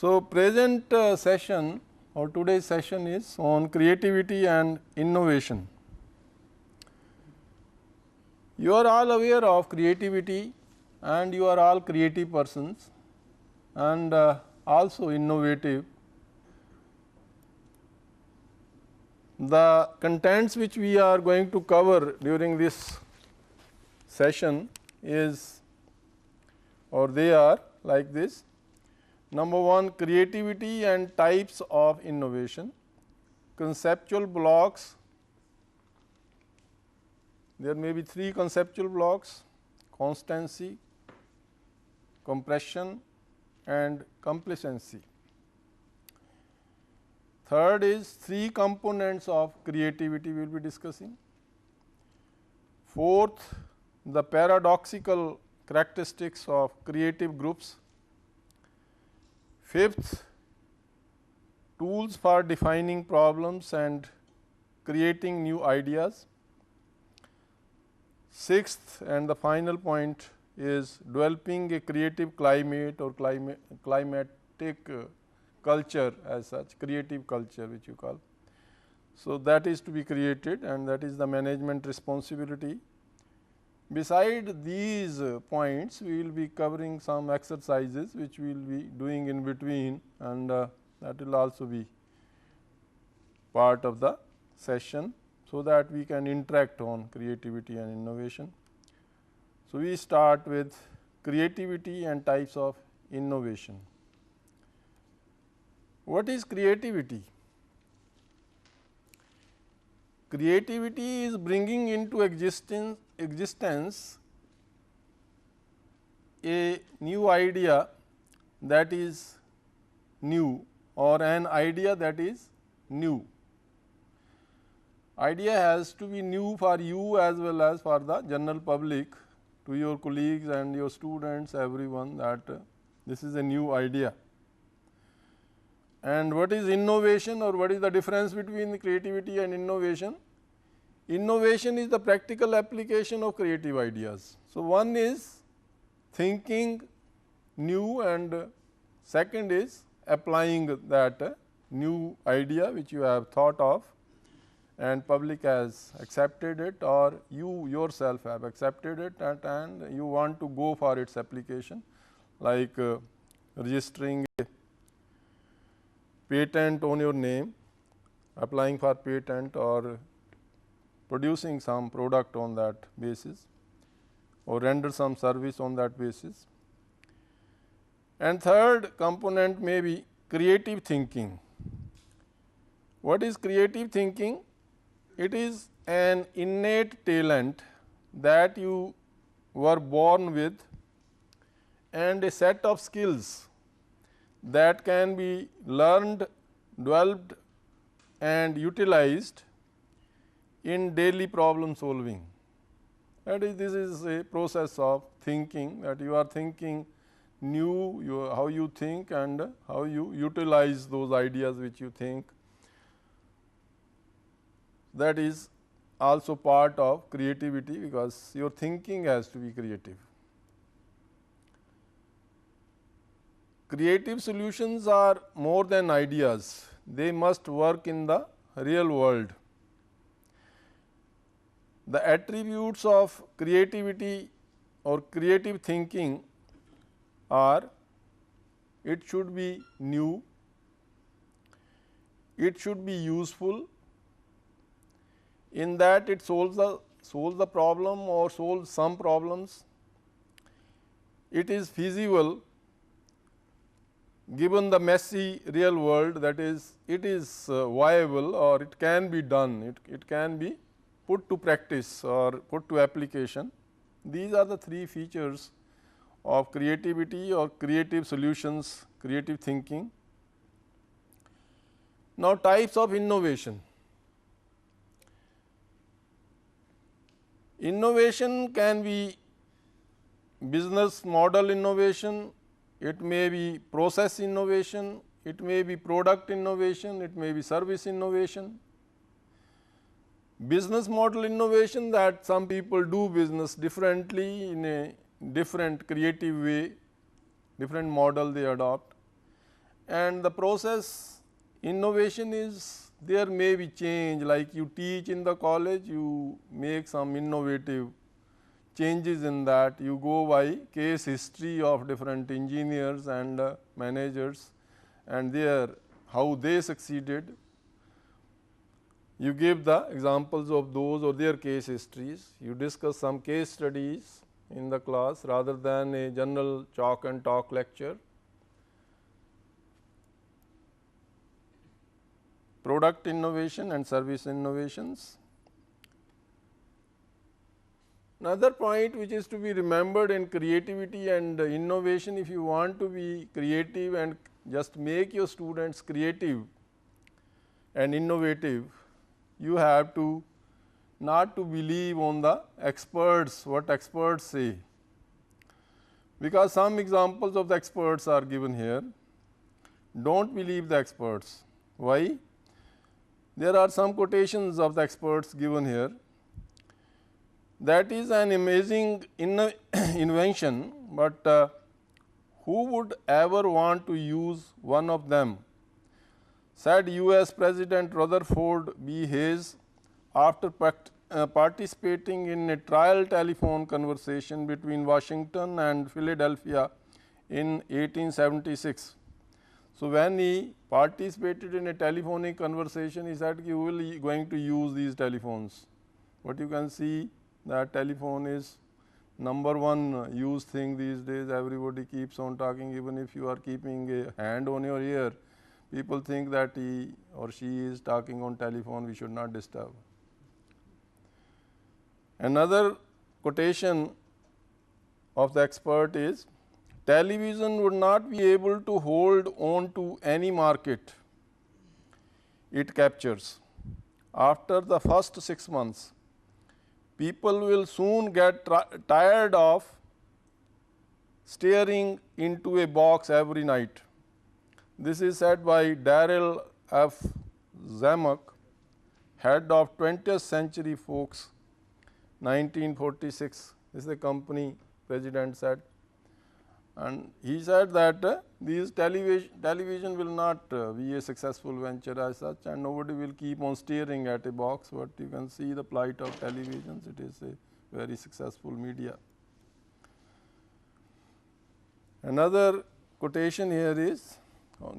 So, present session or today's session is on creativity and innovation. You are all aware of creativity and you are all creative persons and also innovative. The contents which we are going to cover during this session is or they are like this. Number 1, creativity and types of innovation, conceptual blocks. There may be 3 conceptual blocks: constancy, compression and complacency. Third is 3 components of creativity we will be discussing. Fourth, the paradoxical characteristics of creative groups. Fifth, tools for defining problems and creating new ideas. Sixth and the final point is developing a creative climate or climatic culture as such, creative culture which you call. So, that is to be created and that is the management responsibility. Beside these points, we will be covering some exercises which we will be doing in between and that will also be part of the session, so that we can interact on creativity and innovation. So, we start with creativity and types of innovation. What is creativity? Creativity is bringing into existence a new idea that is new or an idea that is new. Idea has to be new for you as well as for the general public, to your colleagues and your students, everyone, that this is a new idea. And what is innovation or what is the difference between creativity and innovation? Innovation is the practical application of creative ideas. So, one is thinking new and second is applying that new idea which you have thought of and public has accepted it or you yourself have accepted it and you want to go for its application, like registering a patent on your name, applying for patent or producing some product on that basis or render some service on that basis. And third component may be creative thinking. What is creative thinking? It is an innate talent that you were born with and a set of skills that can be learned, developed and utilized in daily problem solving. That is, this is a process of thinking, that you are thinking new, how you think and how you utilize those ideas which you think. That is also part of creativity, because your thinking has to be creative. Creative solutions are more than ideas, they must work in the real world. The attributes of creativity or creative thinking are: it should be new, it should be useful in that it solves the problem or solves some problems, it is feasible given the messy real world, that is, it is viable or it can be done, it can be put to practice or put to application. These are the 3 features of creativity or creative solutions, creative thinking. Now, types of innovation. Innovation can be business model innovation, it may be process innovation, it may be product innovation, it may be service innovation. Business model innovation, that some people do business differently in a different creative way, different model they adopt. and the process innovation is there may be change, like you teach in the college, you make some innovative changes in that, you go by case history of different engineers and managers and their how they succeeded. You give the examples of those or their case histories, you discuss some case studies in the class rather than a general chalk and talk lecture. Product innovation and service innovations. Another point which is to be remembered in creativity and innovation, if you want to be creative and just make your students creative and innovative, you have to not to believe on the experts, what experts say, because some examples of the experts are given here. Do not believe the experts. Why? There are some quotations of the experts given here. That is an amazing invention, but who would ever want to use one of them, said US President Rutherford B. Hayes after participating in a trial telephone conversation between Washington and Philadelphia in 1876. So, when he participated in a telephonic conversation, he said, you will going to use these telephones. But you can see that telephone is number one used thing these days. Everybody keeps on talking, even if you are keeping a hand on your ear, people think that he or she is talking on telephone, we should not disturb. Another quotation of the expert is, television would not be able to hold on to any market it captures. After the first 6 months, people will soon get tired of staring into a box every night. This is said by Darrell F. Zanuck, head of 20th Century Fox, 1946. This is the company president said. And he said that these television will not be a successful venture as such, and nobody will keep on staring at a box, but you can see the plight of televisions, it is a very successful media. Another quotation here is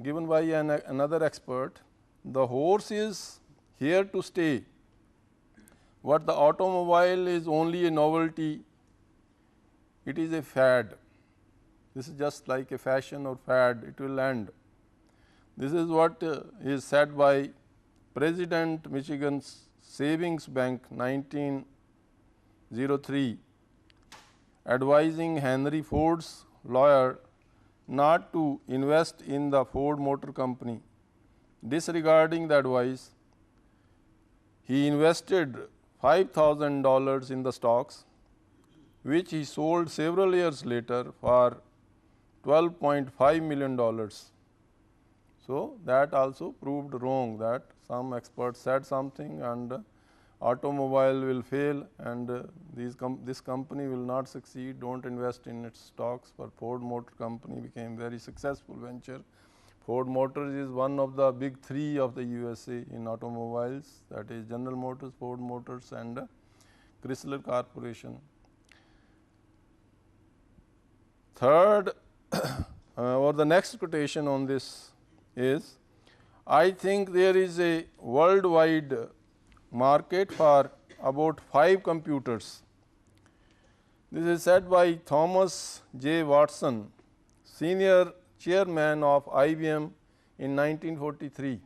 given by another expert, the horse is here to stay, but the automobile is only a novelty, it is a fad. This is just like a fashion or fad, it will end. This is what is said by President Michigan's Savings Bank 1903, advising Henry Ford's lawyer not to invest in the Ford Motor Company. Disregarding the advice, he invested $5,000 in the stocks, which he sold several years later for $12.5 million. So, that also proved wrong, that some experts said something and automobile will fail and this company will not succeed, do not invest in its stocks. For Ford Motor Company became very successful venture. Ford Motors is one of the big three of the USA in automobiles, that is General Motors, Ford Motors and Chrysler Corporation. Third, or the next quotation on this is, I think there is a worldwide market for about 5 computers. This is said by Thomas J. Watson, senior chairman of IBM in 1943.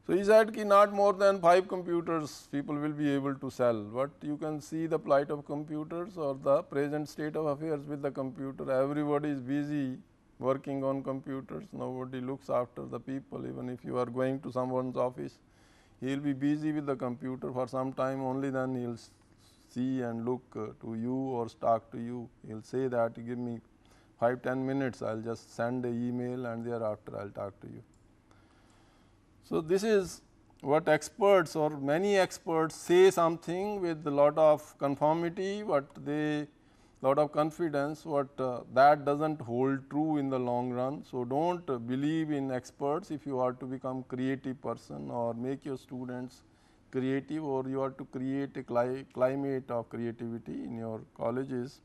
So, he said that not more than 5 computers people will be able to sell, but you can see the plight of computers or the present state of affairs with the computer. Everybody is busy working on computers, nobody looks after the people. Even if you are going to someone's office, he will be busy with the computer for some time, only then he will see and look to you or talk to you. He will say that, give me 5-10 minutes, I will just send an email and thereafter I will talk to you. So, this is what experts or many experts say something with a lot of conformity, but they lot of confidence, but that doesn't hold true in the long run. So don't believe in experts if you are to become creative person or make your students creative, or you are to create a climate of creativity in your colleges.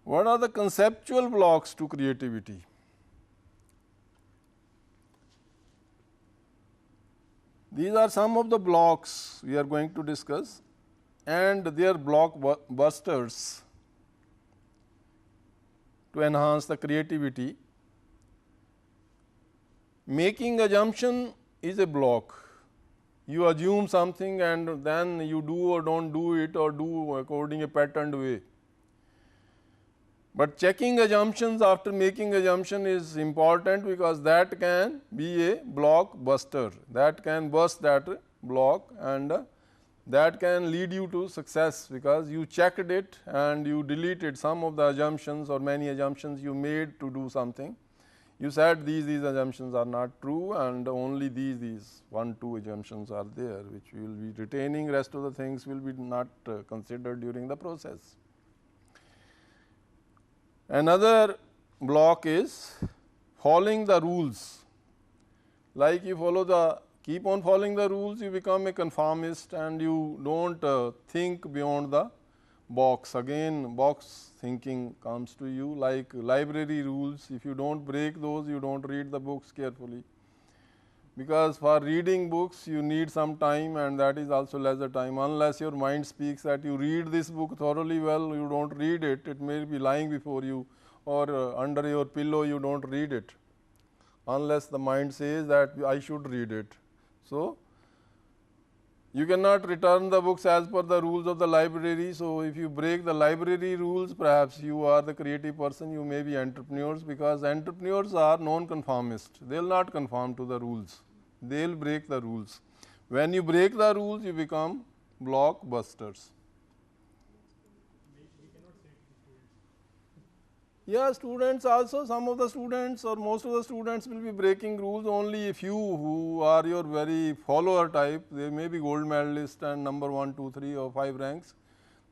What are the conceptual blocks to creativity? These are some of the blocks we are going to discuss, and their blockbusters to enhance the creativity. Making assumption is a block. You assume something and then you do or don't do it, or do according a patterned way. But checking assumptions after making assumption is important, because that can be a blockbuster, that can burst that block, and that can lead you to success, because you checked it and you deleted some of the assumptions or many assumptions you made to do something. You said these assumptions are not true, and only these 1-2 assumptions are there, which we will be retaining. Rest of the things will be not considered during the process. Another block is following the rules. Like you keep on following the rules, you become a conformist and you don't think beyond the box. Again, box thinking comes to you, like library rules. If you don't break those, you don't read the books carefully, because for reading books you need some time, and that is also leisure time. Unless your mind speaks that you read this book thoroughly well, you don't read it. It may be lying before you, or under your pillow, you don't read it, unless the mind says that I should read it. So you cannot return the books as per the rules of the library. So if you break the library rules, perhaps you are the creative person, you may be entrepreneurs, because entrepreneurs are non-conformist. They will not conform to the rules, they will break the rules. When you break the rules, you become blockbusters. Yeah, students also, some of the students or most of the students will be breaking rules. Only a few who are your very follower type, they may be gold medalist and number 1, 2, 3 or 5 ranks.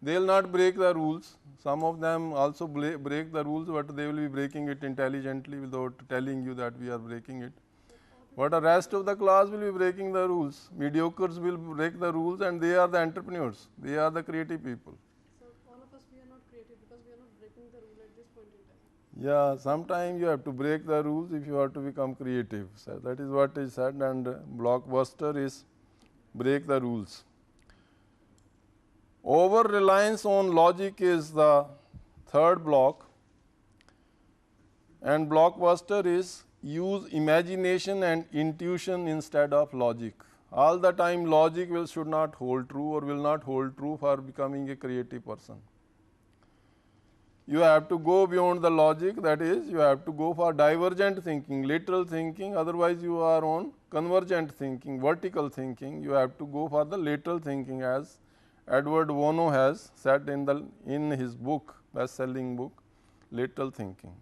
They will not break the rules. Some of them also break the rules, but they will be breaking it intelligently without telling you that we are breaking it. But the rest of the class will be breaking the rules. Mediocres will break the rules, and they are the entrepreneurs. They are the creative people. So all of us, we are not creative because we are not breaking the rule at this point in time. Yeah, sometimes you have to break the rules if you are to become creative. So that is what is said, and blockbuster is break the rules. Over reliance on logic is the third block, and blockbuster is use imagination and intuition instead of logic. All the time logic should not hold true, or will not hold true for becoming a creative person. You have to go beyond the logic, that is, you have to go for divergent thinking, lateral thinking, otherwise you are on convergent thinking, vertical thinking. You have to go for the lateral thinking, as Edward Wono has said in his book, best-selling book, Lateral Thinking.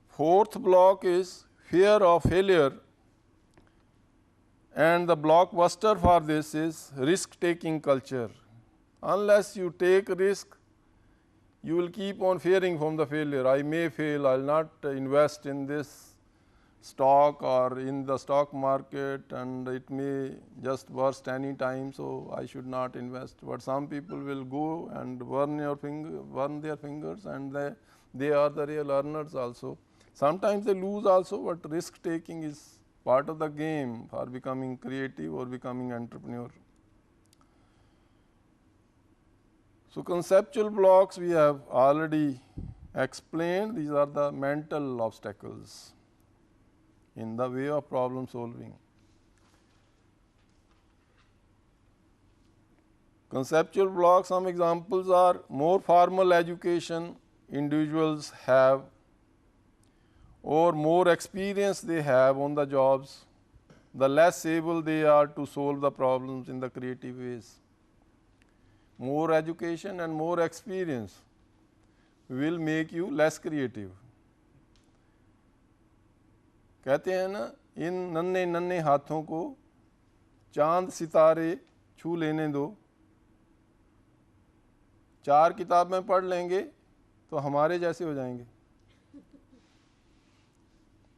Fourth block is fear of failure, and the blockbuster for this is risk-taking culture. Unless you take risk, you will keep on fearing from the failure. I may fail, I will not invest in this stock or in the stock market, and it may just burst any time, so I should not invest. But some people will go and burn their fingers, and they are the real earners also. Sometimes they lose also, but risk taking is part of the game for becoming creative or becoming entrepreneur. So conceptual blocks we have already explained. These are the mental obstacles in the way of problem solving. Conceptual blocks, some examples are more formal education individuals have, or more experience they have on the jobs, the less able they are to solve the problems in the creative ways. More education and more experience will make you less creative. कहते हैं ना, इन नन्हे नन्हे हाथों को चांद सितारे छू लेने दो, 4 किताबें पढ़ लेंगे तो हमारे जैसे हो जाएंगे.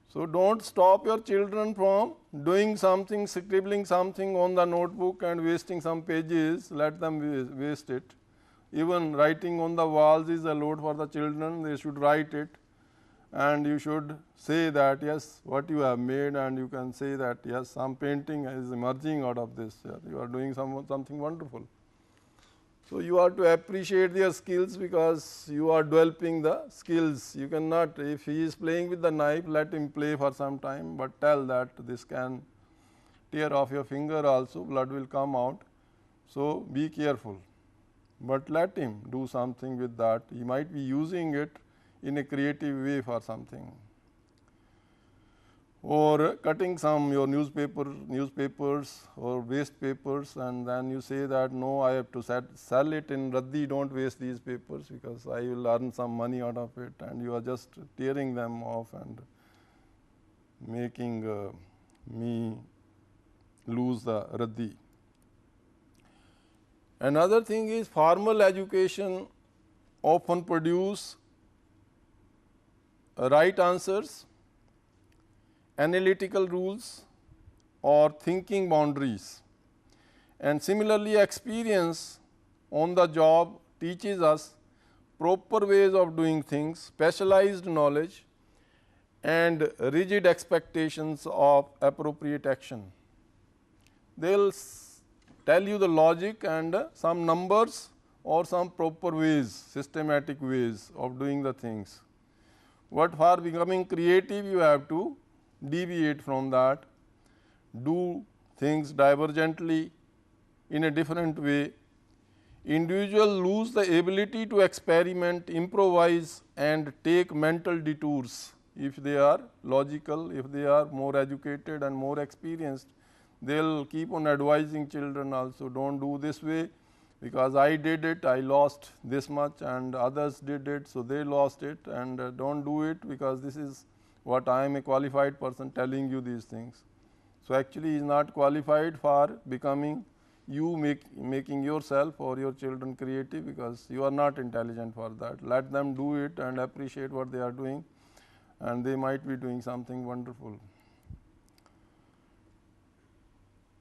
So don't stop your children from doing something, scribbling something on the notebook and wasting some pages. Let them waste it. Even writing on the walls is a load for the children. They should write it, and you should say that yes, what you have made, and you can say that yes, some painting is emerging out of this. You are doing something wonderful. So you are to appreciate their skills because you are developing the skills. You cannot, if he is playing with the knife, let him play for some time, but tell that this can tear off your finger also, blood will come out. So be careful, but let him do something with that. He might be using it in a creative way for something. Or cutting some your newspapers or waste papers, and then you say that no, I have to sell it in Raddi, don't waste these papers because I will earn some money out of it, and you are just tearing them off and making me lose the Raddi. Another thing is formal education often produce right answers, analytical rules or thinking boundaries, and similarly experience on the job teaches us proper ways of doing things, specialized knowledge and rigid expectations of appropriate action. They will tell you the logic and some numbers or some proper ways, systematic ways of doing the things. But for becoming creative, you have to deviate from that, do things divergently in a different way. Individuals lose the ability to experiment, improvise and take mental detours. If they are logical, if they are more educated and more experienced, they will keep on advising children also, don't do this way because I did it, I lost this much, and others did it, so they lost it, and don't do it because this is what I am a qualified person telling you these things. So actually he is not qualified for becoming you making yourself or your children creative because you are not intelligent for that. Let them do it and appreciate what they are doing, and they might be doing something wonderful.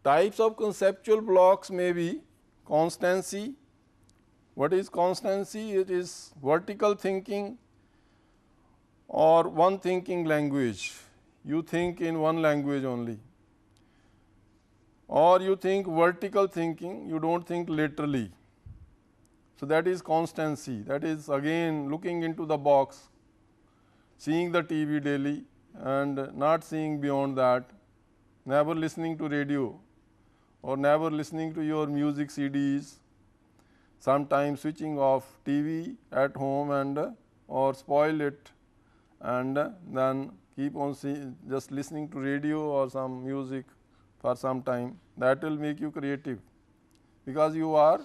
Types of conceptual blocks may be constancy. What is constancy? It is vertical thinking or one thinking language. You think in one language only, or you think vertical thinking, you don't think laterally. So that is constancy. That is again looking into the box, seeing the TV daily and not seeing beyond that, never listening to radio or never listening to your music CDs, sometimes switching off TV at home and or spoil it, and then keep on just listening to radio or some music for some time. That will make you creative because you are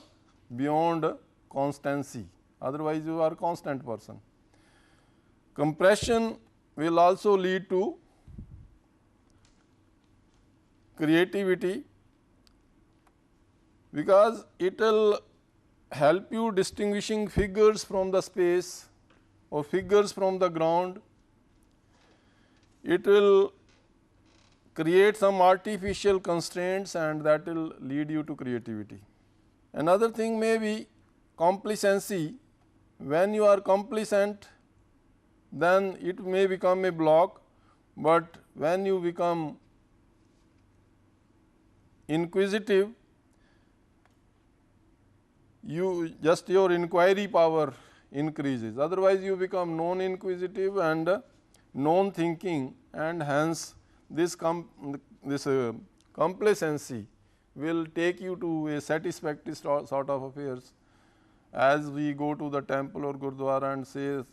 beyond constancy, otherwise you are a constant person. Compression will also lead to creativity because it will help you distinguishing figures from the space or figures from the ground. It will create some artificial constraints and that will lead you to creativity. Another thing may be complacency. When you are complacent, then it may become a block, but when you become inquisitive, your inquiry power increases. Otherwise you become non-inquisitive and non-thinking, and hence this complacency will take you to a satisfactory sort of affairs. As we go to the temple or Gurdwara and say,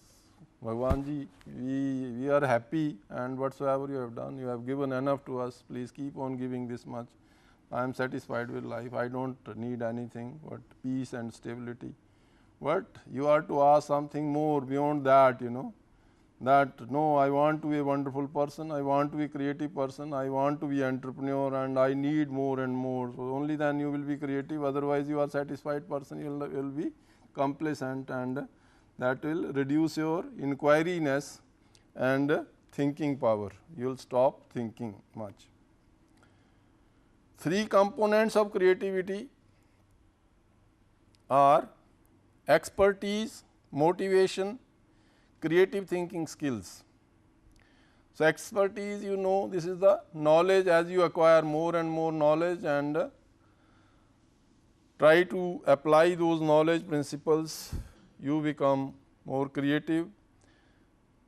Bhagwan ji, we are happy, and whatsoever you have done, you have given enough to us, please keep on giving this much. I am satisfied with life, I don't need anything but peace and stability. But you are to ask something more beyond that, that no, I want to be a wonderful person, I want to be a creative person, I want to be entrepreneur, and I need more and more. So only then you will be creative, otherwise you are satisfied person, you will be complacent, and that will reduce your inquiryness and thinking power. You will stop thinking much. 3 components of creativity are expertise, motivation, creative thinking skills. So, expertise, you know, this is the knowledge. As you acquire more and more knowledge and try to apply those knowledge principles, you become more creative.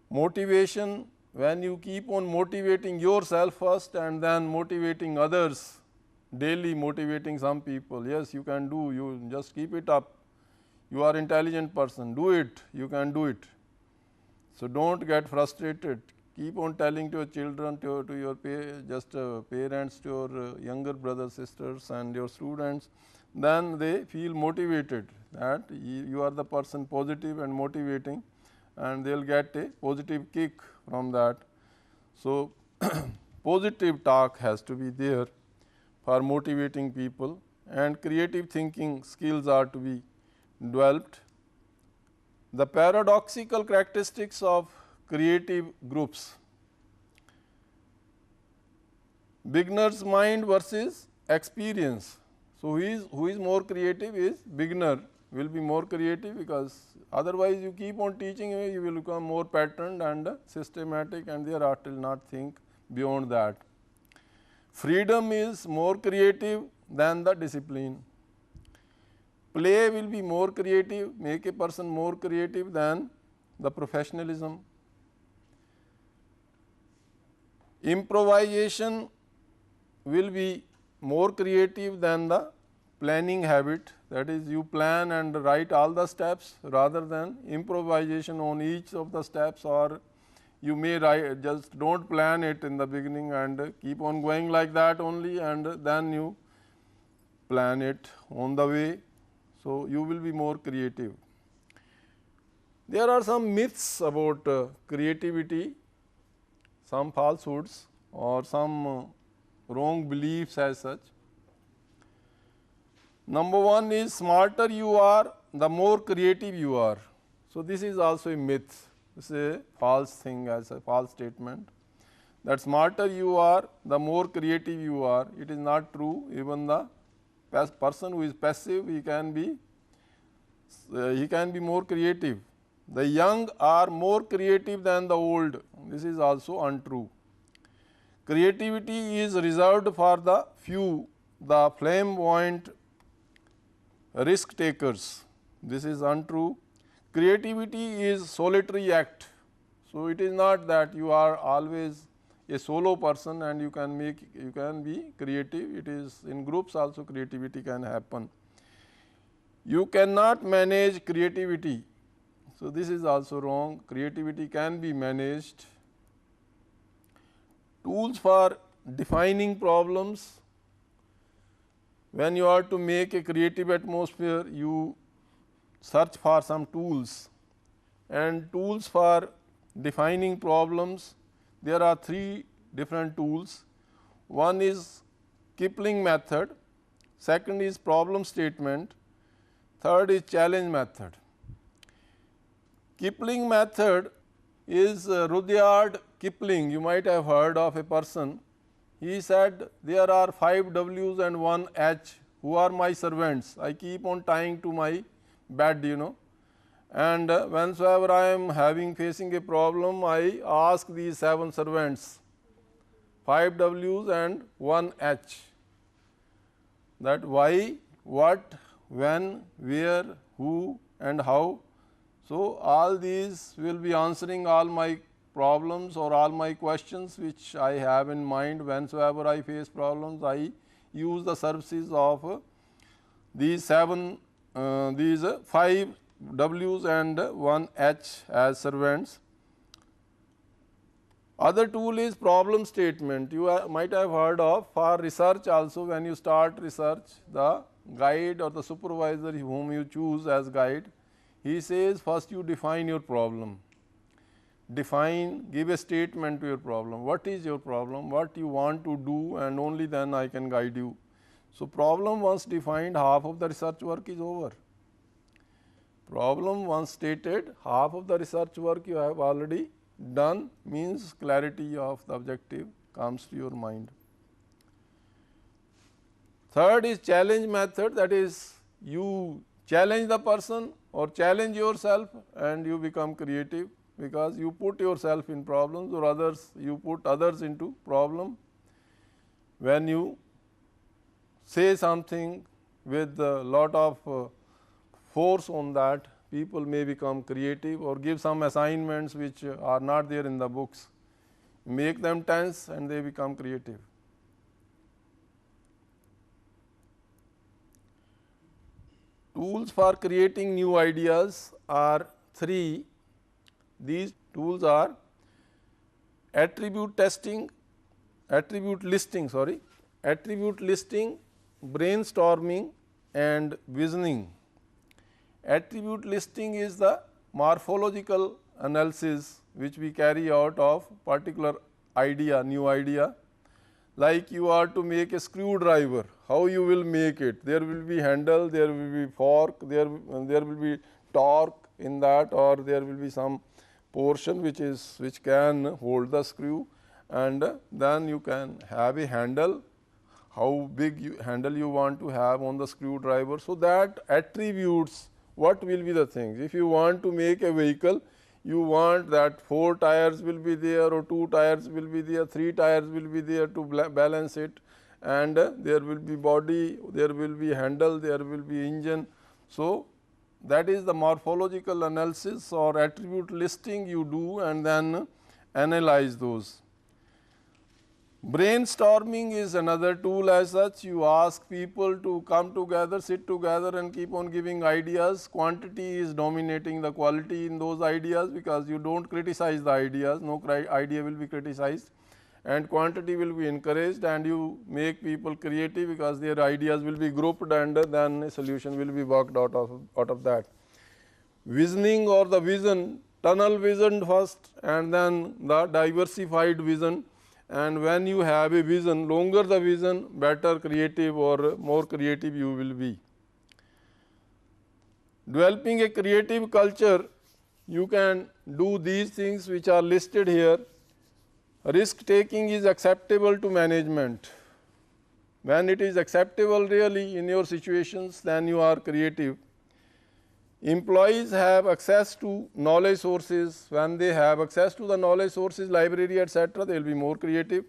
Motivation, when you keep on motivating yourself first and then motivating others, daily motivating some people, yes, you can do, you just keep it up. You are intelligent person, do it, you can do it. So, do not get frustrated. Keep on telling to your children, to your parents, to your younger brothers, sisters and your students, then they feel motivated that you are the person positive and motivating, and they will get a positive kick from that. So, positive talk has to be there for motivating people, and creative thinking skills are to be developed. The paradoxical characteristics of creative groups. Beginner's mind versus experience. So, who is more creative is beginner will be more creative, because otherwise you keep on teaching, you will become more patterned and systematic, and thereafter will not think beyond that. Freedom is more creative than the discipline. Play will be more creative, make a person more creative than the professionalism. Improvisation will be more creative than the planning habit, that is, you plan and write all the steps rather than improvisation on each of the steps, or you may write, just do not plan it in the beginning and keep on going like that only, and then you plan it on the way. So, you will be more creative. There are some myths about creativity, some falsehoods or some wrong beliefs as such. Number 1 is smarter you are, the more creative you are. So, this is also a myth, this is a false thing, as a false statement, that smarter you are, the more creative you are. It is not true. Even the person who is passive, he can be more creative. The young are more creative than the old. This is also untrue. Creativity is reserved for the few, the flamboyant risk takers. This is untrue. Creativity is solitary act. So, it is not that you are always a solo person and you can be creative. It is in groups also creativity can happen. You cannot manage creativity. So, this is also wrong. Creativity can be managed. Tools for defining problems. When you are to make a creative atmosphere, you search for some tools, and tools for defining problems, there are 3 different tools. One is Kipling method, second is problem statement, third is challenge method. Kipling method is Rudyard Kipling. You might have heard of a person. He said, there are 5 W's and 1 H who are my servants. I keep on tying to my bed, you know, and whensoever I am facing a problem, I ask these 7 servants, 5 W's and 1 H, that why, what, when, where, who and how. So, all these will be answering all my problems or all my questions which I have in mind. Whensoever I face problems, I use the services of these 5 W's and 1 H as servants. Other tool is problem statement. You might have heard of. For research also, when you start research, the guide or the supervisor whom you choose as guide, he says first you define your problem. Define, give a statement to your problem. What is your problem? What you want to do, and only then I can guide you. So, problem once defined, half of the research work is over. Problem once stated, half of the research work you have already done, means clarity of the objective comes to your mind. Third is challenge method, that is you challenge the person or challenge yourself and you become creative, because you put yourself in problems, or others, you put others into problem. When you say something with a lot of force on that, people may become creative, or give some assignments which are not there in the books, make them tense and they become creative. Tools for creating new ideas are three. These tools are attribute listing, brainstorming and visioning. Attribute listing is the morphological analysis which we carry out of particular idea, new idea. Like you are to make a screwdriver, how you will make it? There will be handle, there will be fork, there will be torque in that, or there will be some portion which can hold the screw, and then you can have a handle, how big handle you want to have on the screwdriver. So, that attributes what will be the things. If you want to make a vehicle, you want that 4 tires will be there, or 2 tires will be there, 3 tires will be there to balance it, and there will be body, there will be handle, there will be engine. So, that is the morphological analysis or attribute listing you do, and then analyze those. Brainstorming is another tool as such. You ask people to come together, sit together and keep on giving ideas. Quantity is dominating the quality in those ideas, because you do not criticize the ideas, no idea will be criticized, and quantity will be encouraged, and you make people creative, because their ideas will be grouped and then a solution will be worked out of that. Visioning or the vision, tunnel vision first and then the diversified vision. And when you have a vision, longer the vision, better creative or more creative you will be. Developing a creative culture, you can do these things which are listed here. Risk taking is acceptable to management. When it is acceptable really in your situations, then you are creative. Employees have access to knowledge sources. When they have access to the knowledge sources, library, etc., they will be more creative.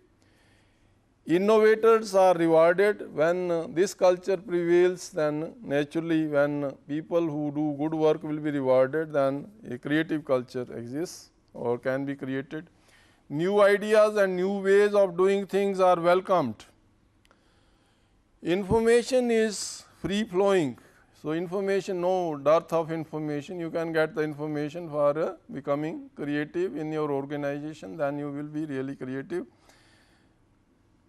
Innovators are rewarded. When this culture prevails, then naturally when people who do good work will be rewarded, then a creative culture exists or can be created. New ideas and new ways of doing things are welcomed. Information is free flowing. So, information, no dearth of information, you can get the information for becoming creative in your organization, then you will be really creative,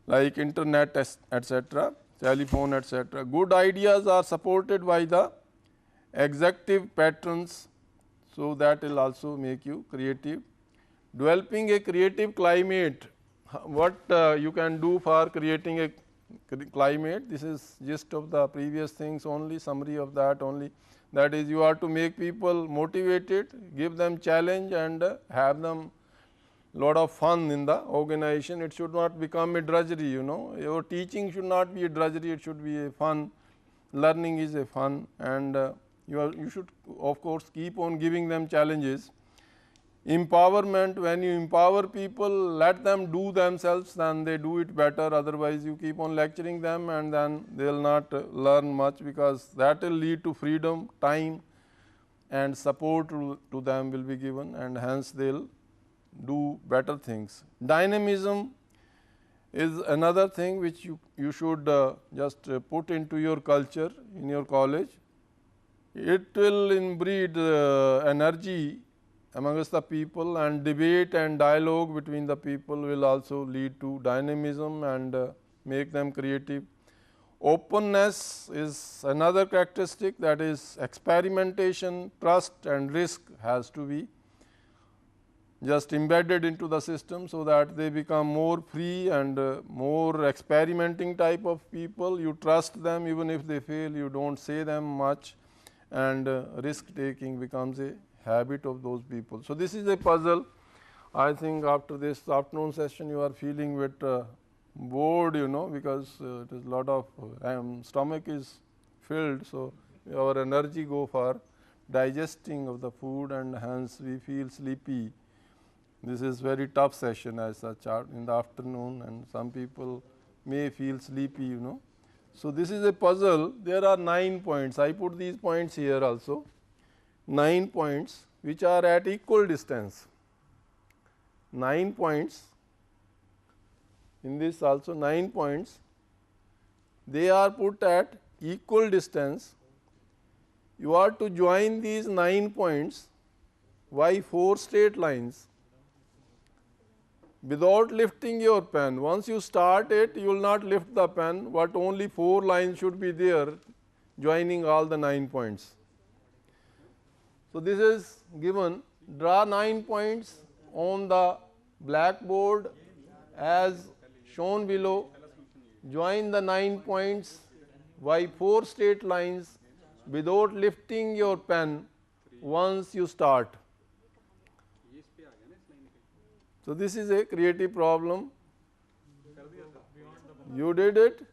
like internet, etc., telephone, etc. Good ideas are supported by the executive patterns, so that will also make you creative. Developing a creative climate, what you can do for creating a climate, this is gist of the previous things only, summary of that only. That is, you are to make people motivated, give them challenge and have them lot of fun in the organization. It should not become a drudgery, your teaching should not be a drudgery, it should be a fun. Learning is a fun, and you should of course keep on giving them challenges. Empowerment, when you empower people, let them do themselves, then they do it better, otherwise you keep on lecturing them and then they will not learn much, because that will lead to freedom, time and support to them will be given, and hence they will do better things. Dynamism is another thing which you should just put into your culture in your college. It will inbreed energy amongst the people, and debate and dialogue between the people will also lead to dynamism and make them creative. Openness is another characteristic, that is experimentation, trust and risk has to be just embedded into the system, so that they become more free and more experimenting type of people. You trust them, even if they fail, you do not say them much, and risk taking becomes a habit of those people. So, this is a puzzle. I think after this afternoon session you are feeling bit bored, you know, because it is lot of stomach is filled. So, our energy go for digesting of the food and hence we feel sleepy. This is very tough session as such in the afternoon, and some people may feel sleepy, you know. So, this is a puzzle. There are 9 points. I put these points here also, 9 points which are at equal distance. 9 points in this also, 9 points, they are put at equal distance. You are to join these 9 points by 4 straight lines without lifting your pen. Once you start it, you will not lift the pen, but only 4 lines should be there joining all the 9 points. So, this is given. Draw 9 points on the blackboard as shown below. Join the 9 points by 4 straight lines without lifting your pen once you start. So, this is a creative problem. You did it.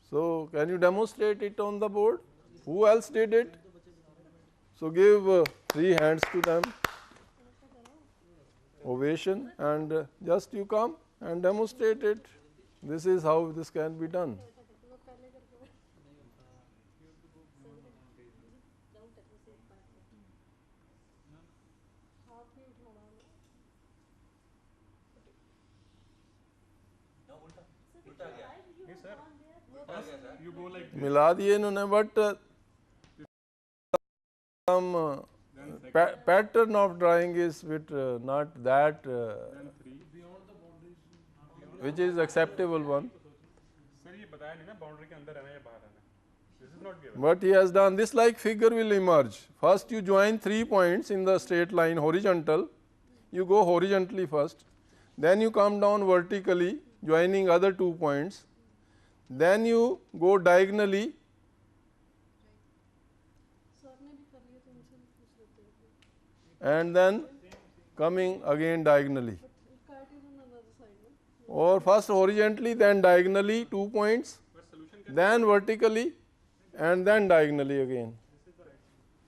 So, can you demonstrate it on the board? Who else did it? So, give 3 hands to them, ovation, and just you come and demonstrate it. This is how this can be done. मिला दिए इन्होंने, but some pattern of drawing is bit not that which is acceptable one. But he has done this, like figure will emerge. First you join 3 points in the straight line horizontal, you go horizontally first, then you come down vertically joining other 2 points, then you go diagonally and then coming again diagonally, or first horizontally then diagonally 2 points, then vertically and then diagonally again.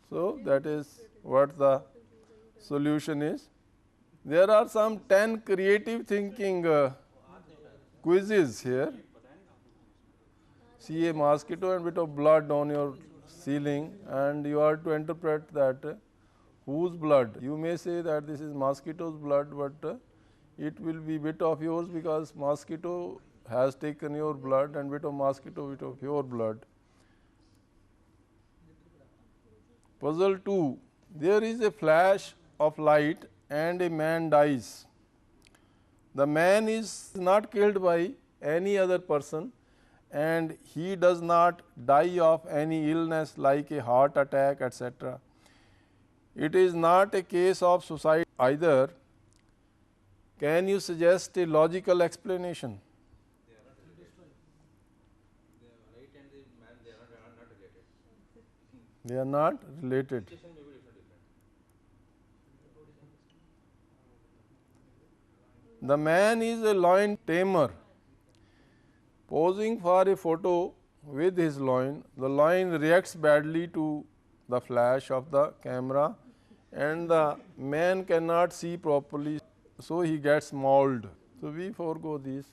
So, that is what the solution is. There are some 10 creative thinking quizzes here. See a mosquito and bit of blood on your ceiling, and you are to interpret that whose blood. You may say that this is mosquito's blood, but it will be bit of yours because mosquito has taken your blood, and bit of mosquito, bit of your blood. Puzzle 2. There is a flash of light and a man dies. The man is not killed by any other person, and he does not die of any illness like a heart attack, etc. It is not a case of suicide either. Can you suggest a logical explanation? They are not related. The man is a lion tamer posing for a photo with his lion. The lion reacts badly to the flash of the camera, and the man cannot see properly, so he gets mauled. So, we forego these.